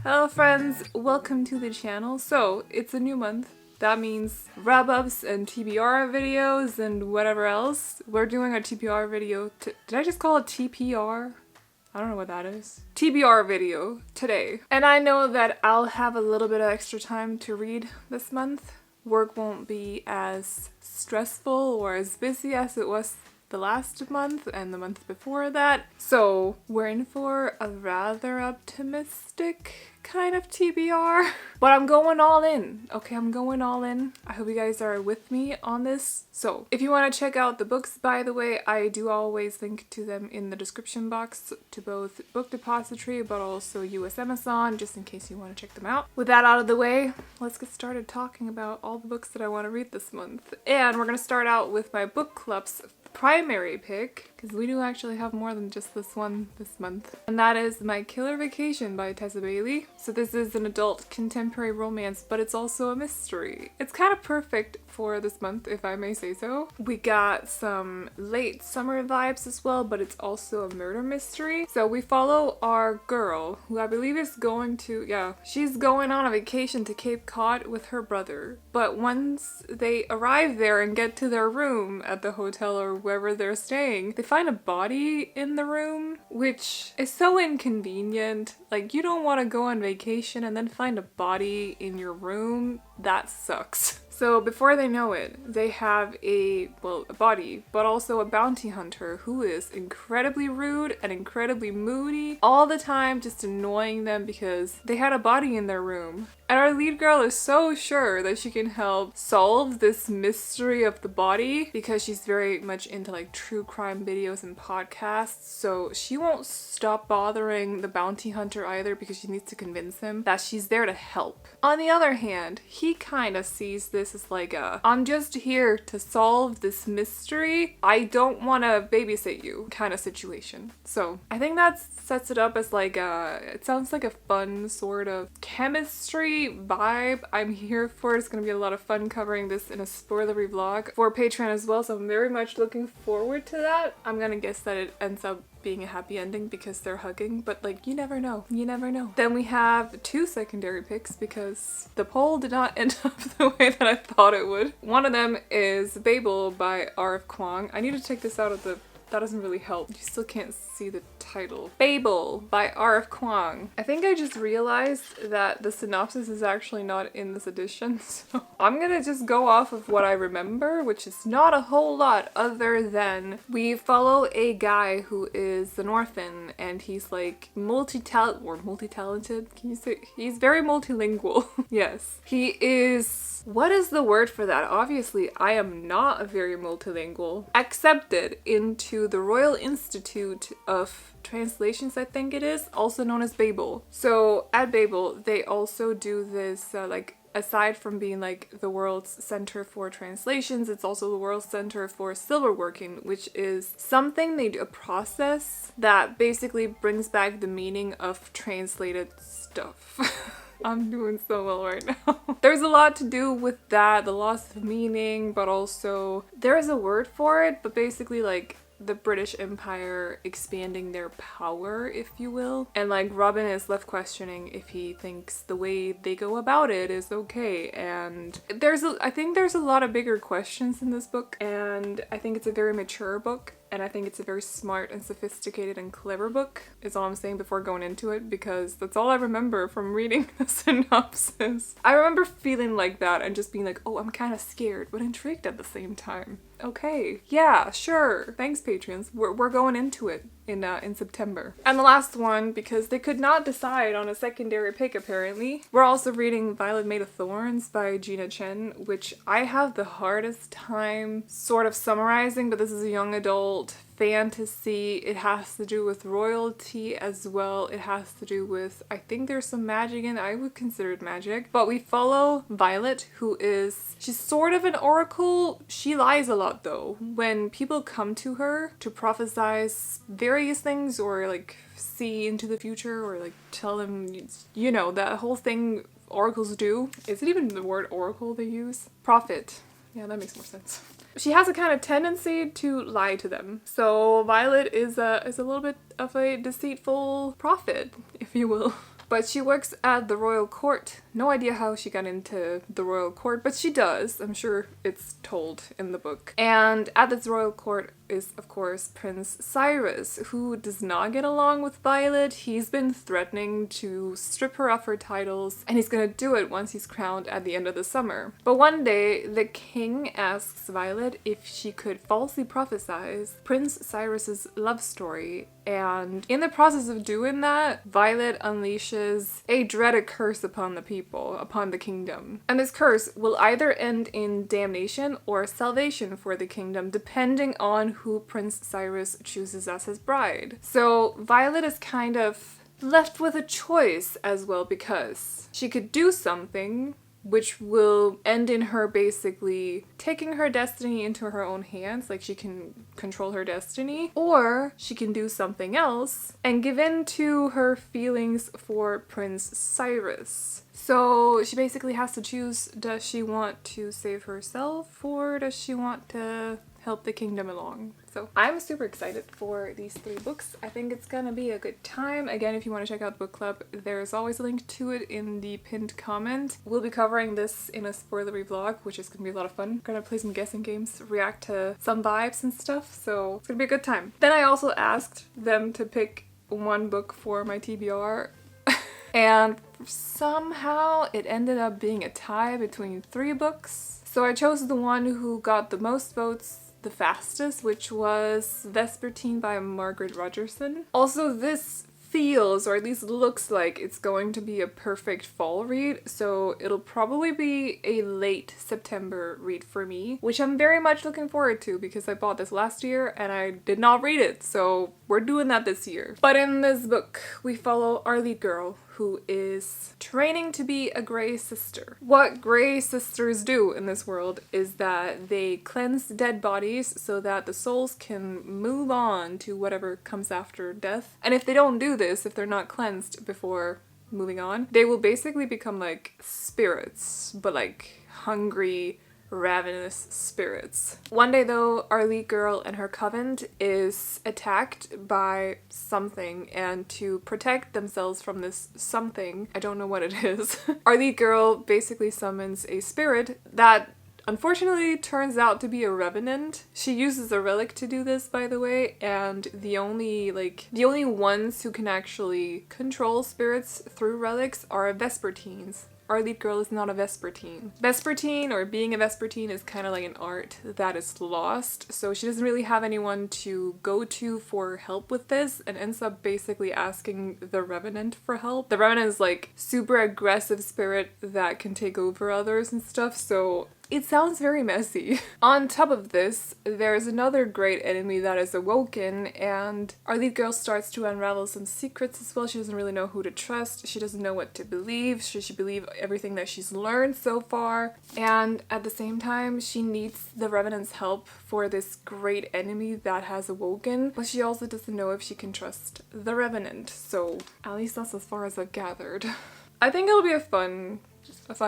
Hello friends, welcome to the channel. So, it's a new month. That means wrap-ups and TBR videos and whatever else. We're doing a TBR video. Did I just call it TPR? I don't know what that is. TBR video today. And I know that I'll have a little bit of extra time to read this month. Work won't be as stressful or as busy as it was the last month and the month before that. So we're in for a rather optimistic kind of TBR. But I'm going all in. Okay, I'm going all in. I hope you guys are with me on this. So if you want to check out the books, by the way, I do always link to them in the description box to both Book Depository but also US Amazon, just in case you want to check them out. With that out of the way, let's get started talking about all the books that I want to read this month. And we're going to start out with my book club's primary pick, because we do actually have more than just this one this month. And that is My Killer Vacation by Tessa Bailey. So this is an adult contemporary romance, but it's also a mystery. It's kind of perfect for this month, if I may say so. We got some late summer vibes as well, but it's also a murder mystery. So we follow our girl, who I believe is going to, she's going on a vacation to Cape Cod with her brother. But once they arrive there and get to their room at the hotel or wherever they're staying, they find a body in the room, which is so inconvenient. Like, you don't want to go on vacation and then find a body in your room. That sucks. So before they know it, they have a body, but also a bounty hunter who is incredibly rude and incredibly moody all the time, just annoying them because they had a body in their room. And our lead girl is so sure that she can help solve this mystery of the body because she's very much into like true crime videos and podcasts. So she won't stop bothering the bounty hunter either because she needs to convince him that she's there to help. On the other hand, he kind of sees this as like I'm just here to solve this mystery. I don't want to babysit you kind of situation. So I think that sets it up as like it sounds like a fun sort of chemistry vibe I'm here for. It's gonna be a lot of fun covering this in a spoilery vlog for Patreon as well, so I'm very much looking forward to that. I'm gonna guess that it ends up being a happy ending because they're hugging, but like, you never know. You never know. Then we have two secondary picks because the poll did not end up the way that I thought it would. One of them is Babel by R.F. Kuang. I need to take this out of the... That doesn't really help. You still can't see the title. Babel by R.F. Kuang. I think I just realized that the synopsis is actually not in this edition, so I'm gonna just go off of what I remember, which is not a whole lot other than we follow a guy who is an orphan and he's like multi-talented. Can you say? He's very multilingual. Yes. He is... What is the word for that? Obviously, I am not very multilingual. Accepted into the Royal Institute of Translations, I think it is, also known as Babel. So at Babel, they also do this aside from being like the world's center for translations, it's also the world's center for silverworking, which is something they do, a process that basically brings back the meaning of translated stuff. I'm doing so well right now. There's a lot to do with that, the loss of meaning, but also there is a word for it, but basically like the British Empire expanding their power, if you will. And like Robin is left questioning if he thinks the way they go about it is okay. And I think there's a lot of bigger questions in this book, and I think it's a very mature book. And I think it's a very smart and sophisticated and clever book, is all I'm saying before going into it, because that's all I remember from reading the synopsis. I remember feeling like that and just being like, oh, I'm kind of scared, but intrigued at the same time. Okay, yeah, sure. Thanks, Patreons. We're going into it in September. And the last one, because they could not decide on a secondary pick apparently, we're also reading Violet Made of Thorns by Gina Chen, which I have the hardest time sort of summarizing, but this is a young adult fantasy. It has to do with royalty as well. It has to do with, I think there's some magic in it. I would consider it magic. But we follow Violet, she's sort of an oracle. She lies a lot though. When people come to her to prophesize various things or like see into the future or like tell them, you know, that whole thing oracles do. Is it even the word oracle they use? Prophet. Yeah, that makes more sense. She has a kind of tendency to lie to them. So Violet is a little bit of a deceitful prophet, if you will. But she works at the royal court. No idea how she got into the royal court, but she does. I'm sure it's told in the book. And at this royal court is, of course, Prince Cyrus, who does not get along with Violet. He's been threatening to strip her of her titles, and he's gonna do it once he's crowned at the end of the summer. But one day, the king asks Violet if she could falsely prophesize Prince Cyrus's love story, and in the process of doing that, Violet unleashes a dreaded curse upon the people, upon the kingdom. And this curse will either end in damnation or salvation for the kingdom, depending on who Prince Cyrus chooses as his bride. So Violet is kind of left with a choice as well, because she could do something which will end in her basically taking her destiny into her own hands, like she can control her destiny, or she can do something else and give in to her feelings for Prince Cyrus. So she basically has to choose, does she want to save herself or does she want to help the kingdom along? So I'm super excited for these 3 books. I think it's gonna be a good time. Again, if you want to check out the book club, there's always a link to it in the pinned comment. We'll be covering this in a spoilery vlog, which is gonna be a lot of fun. I'm gonna play some guessing games, react to some vibes and stuff, so it's gonna be a good time. Then I also asked them to pick 1 book for my TBR. And somehow it ended up being a tie between 3 books. So I chose the one who got the most votes the fastest, which was Vespertine by Margaret Rogerson. Also, this feels, or at least looks like, it's going to be a perfect fall read, so it'll probably be a late September read for me, which I'm very much looking forward to because I bought this last year and I did not read it, so we're doing that this year. But in this book, we follow our lead girl, who is training to be a Grey Sister. What Grey Sisters do in this world is that they cleanse dead bodies so that the souls can move on to whatever comes after death. And if they don't do this, if they're not cleansed before moving on, they will basically become like spirits, but like hungry, ravenous spirits. One day though, our lead girl and her coven is attacked by something, and to protect themselves from this something, I don't know what it is, our lead girl basically summons a spirit that unfortunately turns out to be a revenant. She uses a relic to do this, by the way, and the only ones who can actually control spirits through relics are Vespertines. Our lead girl is not a Vespertine. Vespertine, or being a Vespertine, is kind of like an art that is lost, so she doesn't really have anyone to go to for help with this, and ends up basically asking the Revenant for help. The Revenant is like super aggressive spirit that can take over others and stuff, so it sounds very messy. On top of this, there's another great enemy that is awoken, and our lead girl starts to unravel some secrets as well. She doesn't really know who to trust. She doesn't know what to believe. Should she believe everything that she's learned so far? And at the same time, she needs the Revenant's help for this great enemy that has awoken, but she also doesn't know if she can trust the Revenant. So at least that's as far as I've gathered. I think it'll be a fun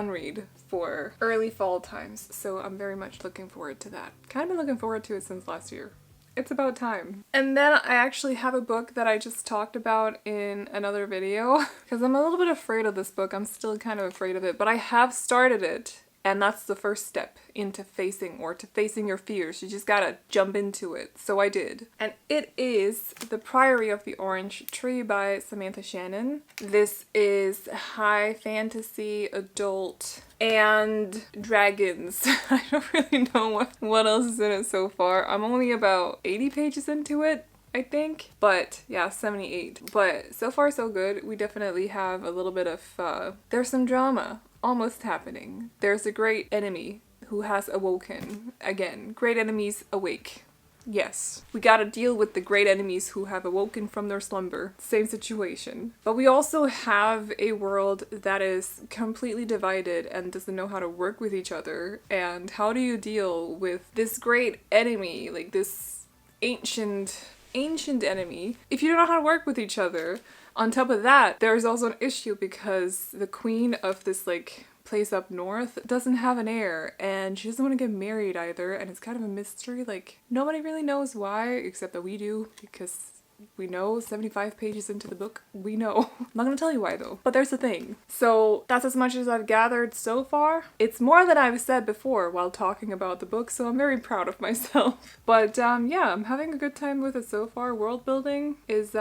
read for early fall times, so I'm very much looking forward to that. Kind of been looking forward to it since last year. It's about time. And then I actually have a book that I just talked about in another video because I'm a little bit afraid of this book. I'm still kind of afraid of it, but I have started it. And that's the first step into facing your fears. You just gotta jump into it. So I did. And it is The Priory of the Orange Tree by Samantha Shannon. This is high fantasy, adult, and dragons. I don't really know what else is in it so far. I'm only about 80 pages into it, I think. But yeah, 78. But so far so good. We definitely have a little bit of, there's some drama almost happening. There's a great enemy who has awoken. Again, great enemies awake. Yes, we gotta deal with the great enemies who have awoken from their slumber. Same situation. But we also have a world that is completely divided and doesn't know how to work with each other. And how do you deal with this great enemy, like this ancient enemy, if you don't know how to work with each other? On top of that, there's also an issue because the queen of this like place up north doesn't have an heir, and she doesn't want to get married either, and it's kind of a mystery. Like, nobody really knows why, except that we do, because We know 75 pages into the book. We know. I'm not gonna tell you why though, but there's a thing. So that's as much as I've gathered so far. It's more than I've said before while talking about the book, so I'm very proud of myself. But yeah, I'm having a good time with it so far. World building is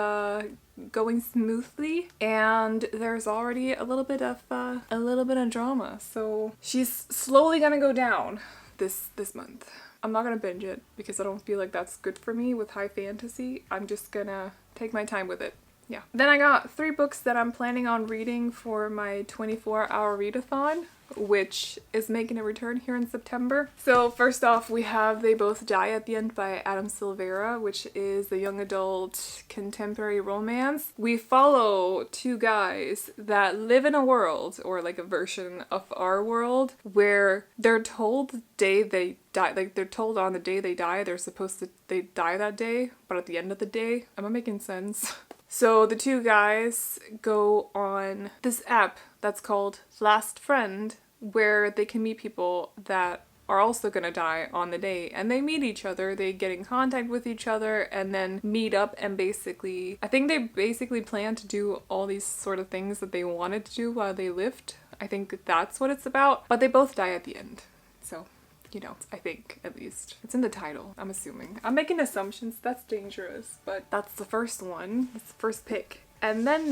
going smoothly, and there's already a little bit of drama. So she's slowly gonna go down this month. I'm not gonna binge it because I don't feel like that's good for me with high fantasy. I'm just gonna take my time with it. Yeah. Then I got 3 books that I'm planning on reading for my 24-hour readathon, which is making a return here in September. So first off, we have They Both Die at the End by Adam Silvera, which is a young adult contemporary romance. We follow 2 guys that live in a world, or like a version of our world, where they're told the day they die, like they're told on the day they die, they die that day, but at the end of the day, am I making sense? So the 2 guys go on this app that's called Last Friend, where they can meet people that are also gonna die on the day, and they meet each other, they get in contact with each other, and then meet up, and I think they basically plan to do all these sort of things that they wanted to do while they lived. I think that's what it's about, but they both die at the end. So, you know, I think, at least. It's in the title, I'm assuming. I'm making assumptions, that's dangerous, but that's the first one. That's the first pick. And then,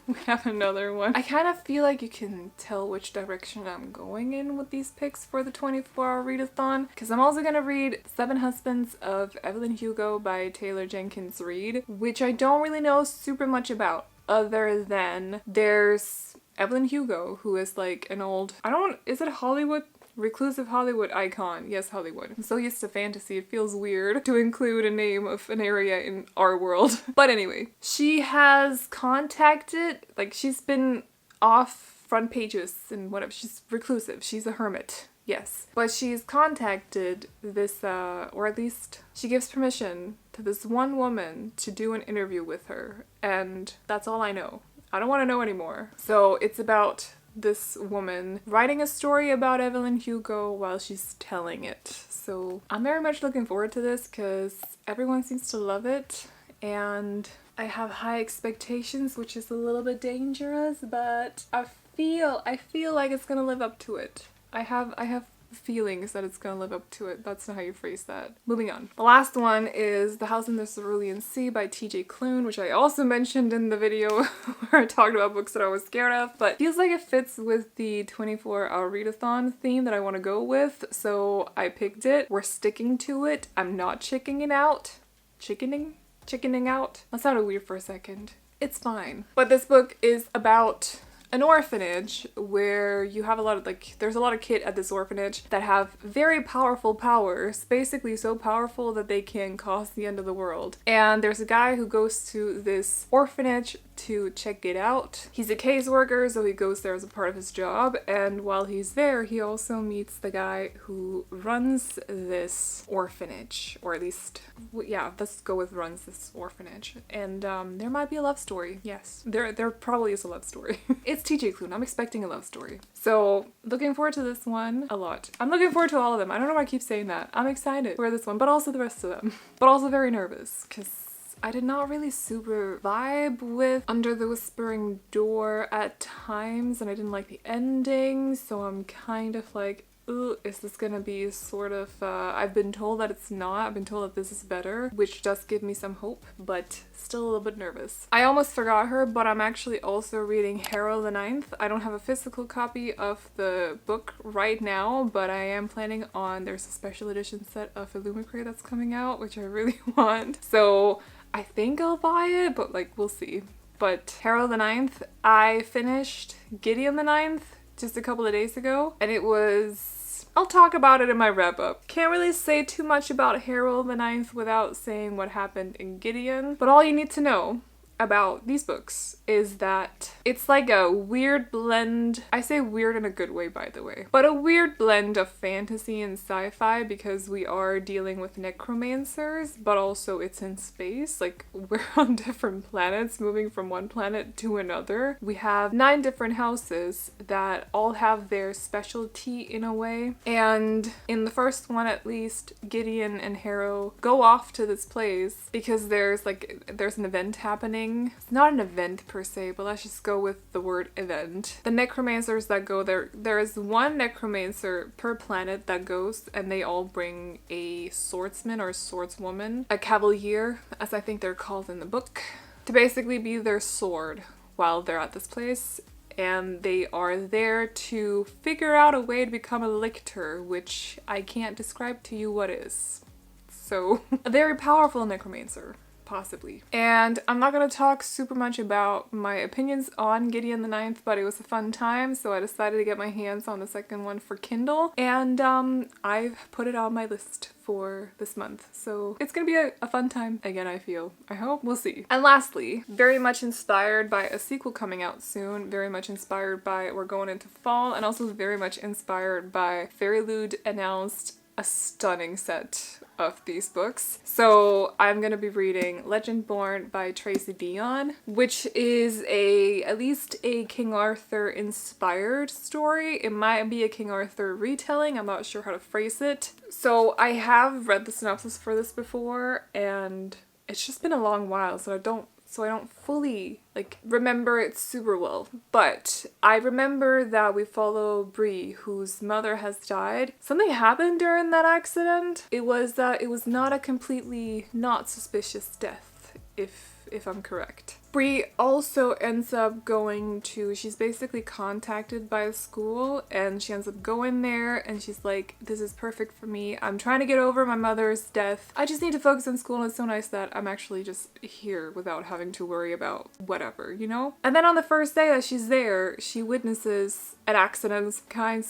we have another one. I kind of feel like you can tell which direction I'm going in with these picks for the 24-hour readathon, because I'm also gonna read 7 Husbands of Evelyn Hugo by Taylor Jenkins Reid, which I don't really know super much about, other than there's Evelyn Hugo, who is like an old, is it Hollywood? Reclusive Hollywood icon. Yes, Hollywood. I'm so used to fantasy, it feels weird to include a name of an area in our world. But anyway, she has contacted, like she's been off front pages and whatever. She's reclusive. She's a hermit. Yes. But she's contacted this, or at least she gives permission to this one woman to do an interview with her. And that's all I know. I don't want to know anymore. So it's about this woman writing a story about Evelyn Hugo while she's telling it. So I'm very much looking forward to this because everyone seems to love it, and I have high expectations, which is a little bit dangerous, but I feel like it's gonna live up to it. I have feelings that it's gonna live up to it. That's not how you phrase that. Moving on. The last one is The House in the Cerulean Sea by TJ Klune, which I also mentioned in the video where I talked about books that I was scared of, but feels like it fits with the 24-hour readathon theme that I want to go with, so I picked it. We're sticking to it. I'm not chickening out. Chickening out? That sounded weird for a second. It's fine. But this book is about an orphanage where you have a lot of, there's a lot of kids at this orphanage that have very powerful powers, basically so powerful that they can cause the end of the world. And there's a guy who goes to this orphanage to check it out. He's a caseworker, so he goes there as a part of his job, and while he's there, he also meets the guy who runs this orphanage, or at least, yeah, let's go with runs this orphanage. And there might be a love story. Yes, there probably is a love story. It's TJ Klune. I'm expecting a love story. So, looking forward to this one a lot. I'm looking forward to all of them. I don't know why I keep saying that. I'm excited for this one, but also the rest of them. But also very nervous, because I did not really super vibe with Under the Whispering Door at times, and I didn't like the ending, so I'm kind of like, ooh, is this gonna be sort of, I've been told that it's not. I've been told that this is better, which does give me some hope, but still a little bit nervous. I almost forgot her, but I'm actually also reading Harrow the Ninth. I don't have a physical copy of the book right now, but I am planning on, there's a special edition set of Illumicray that's coming out, which I really want. So I think I'll buy it, but we'll see. But Harrow the Ninth, I finished Gideon the Ninth just a couple of days ago, and it was, I'll talk about it in my wrap up. Can't really say too much about Harrow the Ninth without saying what happened in Gideon, but all you need to know about these books is that it's like a weird blend. I say weird in a good way, by the way, but a weird blend of fantasy and sci-fi, because we are dealing with necromancers, but also it's in space. Like, we're on different planets, moving from one planet to another. We have 9 different houses that all have their specialty in a way. And in the first one, at least, Gideon and Harrow go off to this place because there's an event happening. It's not an event per se, but let's just go with the word event. The necromancers that go there is one necromancer per planet that goes, and they all bring a swordsman or swordswoman, a cavalier, as I think they're called in the book, to basically be their sword while they're at this place. And they are there to figure out a way to become a lictor, which I can't describe to you what is. So, a very powerful necromancer, possibly. And I'm not gonna talk super much about my opinions on Gideon the Ninth, but it was a fun time, so I decided to get my hands on the second one for Kindle, and I've put it on my list for this month. So it's gonna be a fun time again, I feel. I hope. We'll see. And lastly, very much inspired by a sequel coming out soon, very much inspired by we're going into fall, and also very much inspired by Fairyloot announced a stunning set of these books. So I'm gonna be reading Legendborn by Tracy Deonn, which is at least a King Arthur inspired story. It might be a King Arthur retelling, I'm not sure how to phrase it. So I have read the synopsis for this before, and it's just been a long while, so I don't fully remember it super well. But I remember that we follow Bree, whose mother has died. Something happened during that accident. It was not a completely not suspicious death, if I'm correct. Bree also ends up she's basically contacted by a school, and she ends up going there, and she's like, this is perfect for me. I'm trying to get over my mother's death. I just need to focus on school, and it's so nice that I'm actually just here without having to worry about whatever, you know? And then on the first day that she's there, she witnesses an accident of some kind.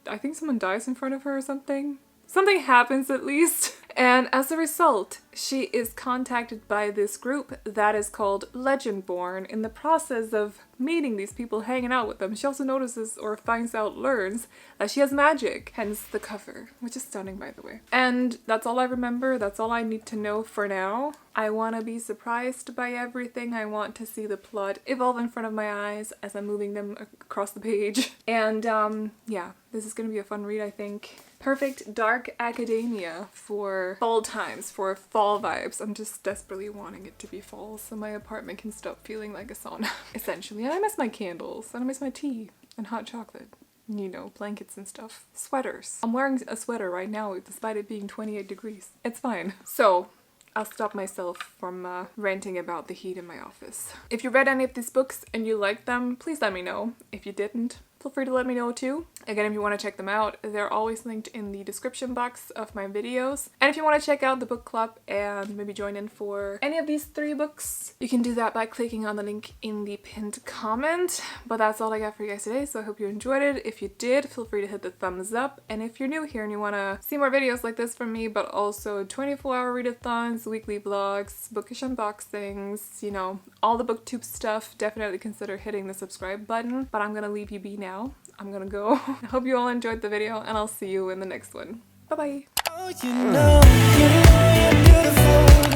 I think someone dies in front of her or something. Something happens at least. And as a result, she is contacted by this group that is called Legendborn. In the process of meeting these people, hanging out with them, she also notices or learns that she has magic, hence the cover, which is stunning, by the way. And that's all I remember. That's all I need to know for now. I want to be surprised by everything. I want to see the plot evolve in front of my eyes as I'm moving them across the page. And yeah, this is going to be a fun read, I think. Perfect dark academia for fall times, for fall vibes. I'm just desperately wanting it to be fall so my apartment can stop feeling like a sauna, essentially. And I miss my candles, and I miss my tea and hot chocolate. You know, blankets and stuff. Sweaters. I'm wearing a sweater right now despite it being 28 degrees. It's fine. So, I'll stop myself from ranting about the heat in my office. If you read any of these books and you liked them, please let me know. If you didn't, feel free to let me know too. Again, if you want to check them out, they're always linked in the description box of my videos. And if you want to check out the book club and maybe join in for any of these 3 books, you can do that by clicking on the link in the pinned comment. But that's all I got for you guys today, so I hope you enjoyed it. If you did, feel free to hit the thumbs up. And if you're new here and you want to see more videos like this from me, but also 24-hour readathons, weekly vlogs, bookish unboxings, you know, all the booktube stuff, definitely consider hitting the subscribe button. But I'm gonna leave you be now. I'm gonna go. I hope you all enjoyed the video, and I'll see you in the next one. Bye bye. Oh, you know you're beautiful.